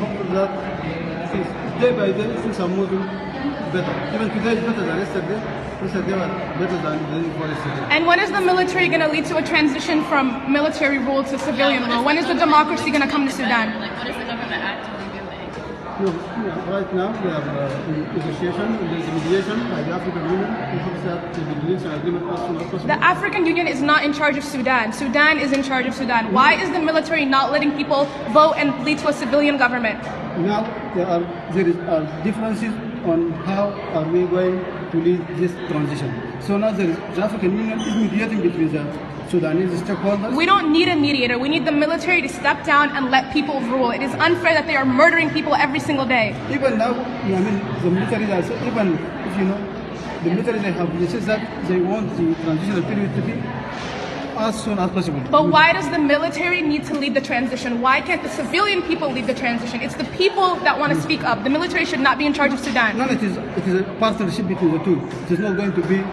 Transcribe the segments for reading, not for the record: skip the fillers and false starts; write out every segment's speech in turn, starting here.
hopeful that day by day things are moving better. Even today is better than yesterday. Yesterday was better than the day before yesterday. And when is the military going to lead to a transition from military rule to civilian rule? When is the democracy going to come to Sudan? Like, what is the government actively doing? No, right now we have negotiation, there's mediation by the African Union. We hope that the mediation agreement as soon as possible. The African Union is not in charge of Sudan. Sudan is in charge of Sudan. Why is the military not letting people vote and lead to a civilian government? Now there are differences on how are we going to lead this transition. So now the African Union is mediating between the Sudanese stakeholders. We don't need a mediator. We need the military to step down and let people rule. It is unfair that they are murdering people every single day. Even now, I mean, the military, even if you know, the military they say that they want the transitional period to be as soon as possible. But why does the military need to lead the transition? Why can't the civilian people lead the transition? It's the people that want to speak up. The military should not be in charge of Sudan. No, it is a partnership between the two. It is not going to be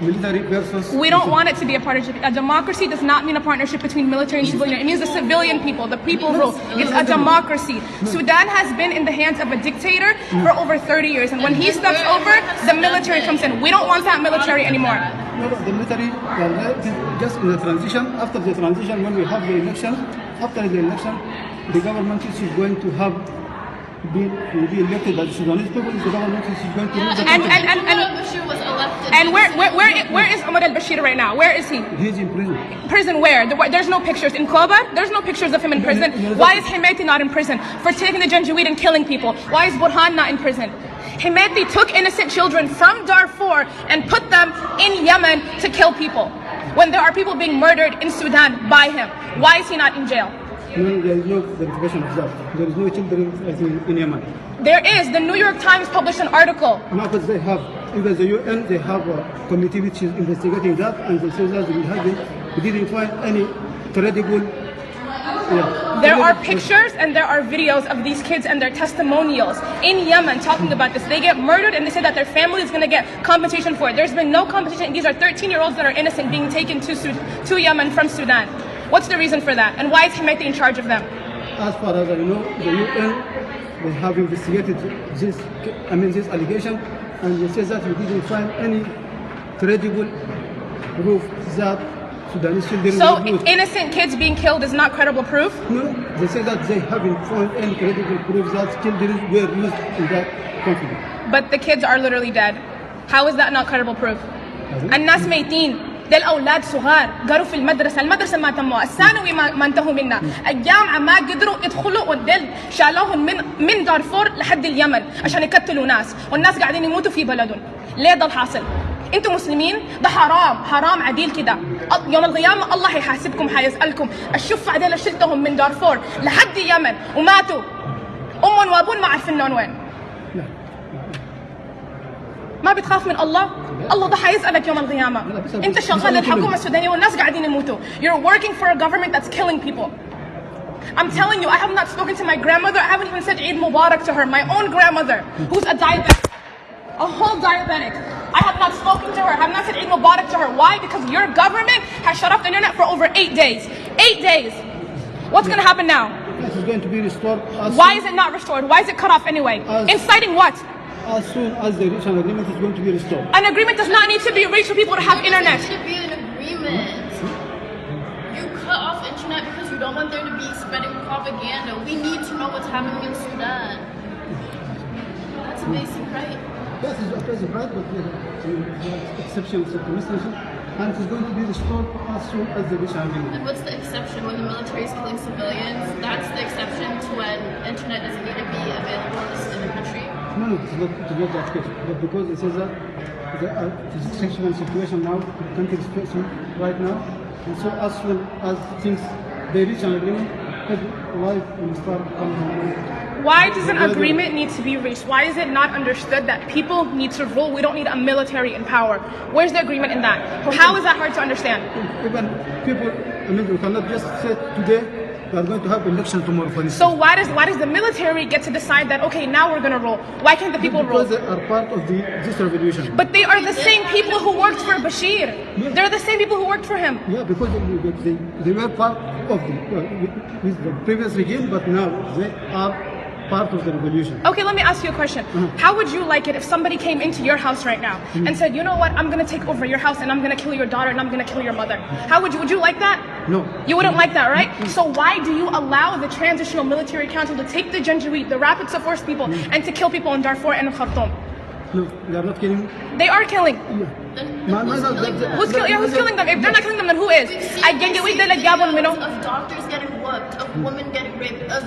military versus... We don't want it to be a partnership. A democracy does not mean a partnership between military and civilian. It means the civilian people, the people rule. It's a democracy. Sudan has been in the hands of a dictator for over 30 years. And when he steps over, the military comes in. We don't want that military anymore. No, the military, just in the transition, after the transition, when we have the election, after the election, the government is going to have be elected by the Sudanese people. The government is going to rule the country. Bashir was elected. And where is Omar al-Bashir right now? Where is he? He's in prison. Prison where? There's no pictures. In Kobar, there's no pictures of him in prison. Why is Hemeti not in prison? For taking the Janjaweed and killing people. Why is Burhan not in prison? Hemeti took innocent children from Darfur and put them in Yemen to kill people. When there are people being murdered in Sudan by him. Why is he not in jail? No, there is no verification of that. There is no children in Yemen. There is. The New York Times published an article. No, but they have, even the UN, they have a committee which is investigating that, and they say that we didn't find any credible. There are pictures and there are videos of these kids and their testimonials in Yemen talking about this. They get murdered and they say that their family is going to get compensation for it. There's been no compensation. These are 13-year-olds that are innocent being taken to Yemen from Sudan. What's the reason for that? And why is Hemeti in charge of them? As far as I know, the UN, they have investigated this allegation, and they say that we didn't find any credible proof that Sudanese children So were used. innocent kids being killed is not credible proof? No, they say that they haven't found any credible proof that children were used in that conflict. But the kids are literally dead. How is that not credible proof? الناس ميتين. ديل أولاد صغار قالوا في المدرسة ما تموا الثانوي ما انتهوا منها الجامعة ما قدروا يدخلوا والديل شالوهم من دارفور لحد اليمن عشان يقتلوا ناس والناس قاعدين يموتوا في بلدهم ليه ده الحاصل انتوا مسلمين ده حرام عديل كده يوم القيامة الله هيحاسبكم هيسألكم الشفع ديل شلتهم من دارفور لحد اليمن وماتوا أم وأبون ما عارفين وين ما بتخاف من الله؟ الله ده هيسألك يوم القيامة. أنت شغال للحكومة السودانية والناس قاعدين يموتوا. You're working for a government that's killing people. I'm telling you, I have not spoken to my grandmother. I haven't even said Eid Mubarak to her. My own grandmother, who's a diabetic, a whole diabetic. I have not spoken to her. I have not said Eid Mubarak to her. Why? Because your government has shut off the internet for over 8 days. 8 days. What's going to happen now? This is going to be restored. Why is it not restored? Why is it cut off anyway? Inciting what? As soon as the reach an agreement is going to be restored. An agreement does not need to be reached for people to have internet. There should be an agreement. You cut off internet because you don't want there to be spreading propaganda. We need to know what's happening in Sudan. That's a basic right. Yes, it's a basic right, but the exception is circumstances, and it is going to be restored as soon as the reach an agreement. And what's the exception when the military is killing civilians? That's the exception to when internet doesn't need to be available in the country. No, it is not that case. But because it says that it is a sexual situation now, the country is facing right now, and so as soon as things they reach an agreement, life will start coming. Why does an agreement need to be reached? Why is it not understood that people need to rule? We don't need a military in power. Where's the agreement in that? How is that hard to understand? Even people, we cannot just say today we are going to have election tomorrow, for instance. So why does the military get to decide that, okay, now we're going to rule? Why can't the people rule? Because they are part of this revolution. But they are the same people who worked for Bashir. Yeah. They're the same people who worked for him. Yeah, because they were part of the previous regime, but now they are part of the revolution. Okay, let me ask you a question. How would you like it if somebody came into your house right now and said, you know what, I'm going to take over your house and I'm going to kill your daughter and I'm going to kill your mother? Would you like that? No. You wouldn't like that, right? So why do you allow the Transitional Military Council to take the Janjaweed, the rapid support people, and to kill people in Darfur and Khartoum? No, they are not killing. They are killing. Who's Who's killing them? If they're not killing them, then who is? Of doctors getting whooped, of women getting raped, of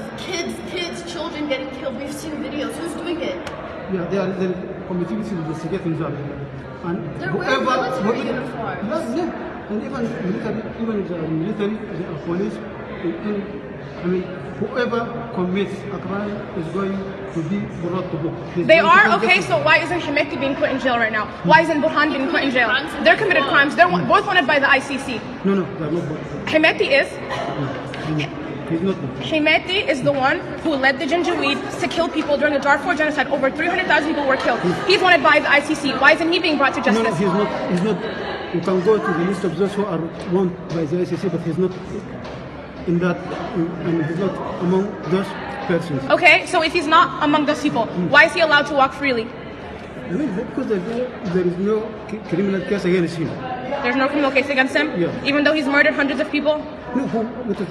children getting killed. We've seen videos. Who's doing it? Yeah, they are the committee is investigating that. And They're wearing military uniforms. Yeah, and even the military, the police, whoever commits a crime is going to be brought to book. They are? Okay, so why isn't Hemeti being put in jail right now? Why isn't Burhan being put in jail? They're committed crimes. They're both wanted by the ICC. No, they're not both. Hemeti is? He's not. Hemeti is the one who led the Janjaweed to kill people during the Darfur genocide. Over 300,000 people were killed. He's wanted by the ICC. Why isn't he being brought to justice? No, he's not. You can go to the list of those who are wanted by the ICC, but he's not in that, and he's not among those persons. Okay, so if he's not among those people, why is he allowed to walk freely? Because there is no criminal case against him. There's no criminal case against him? Yeah. Even though he's murdered hundreds of people? No,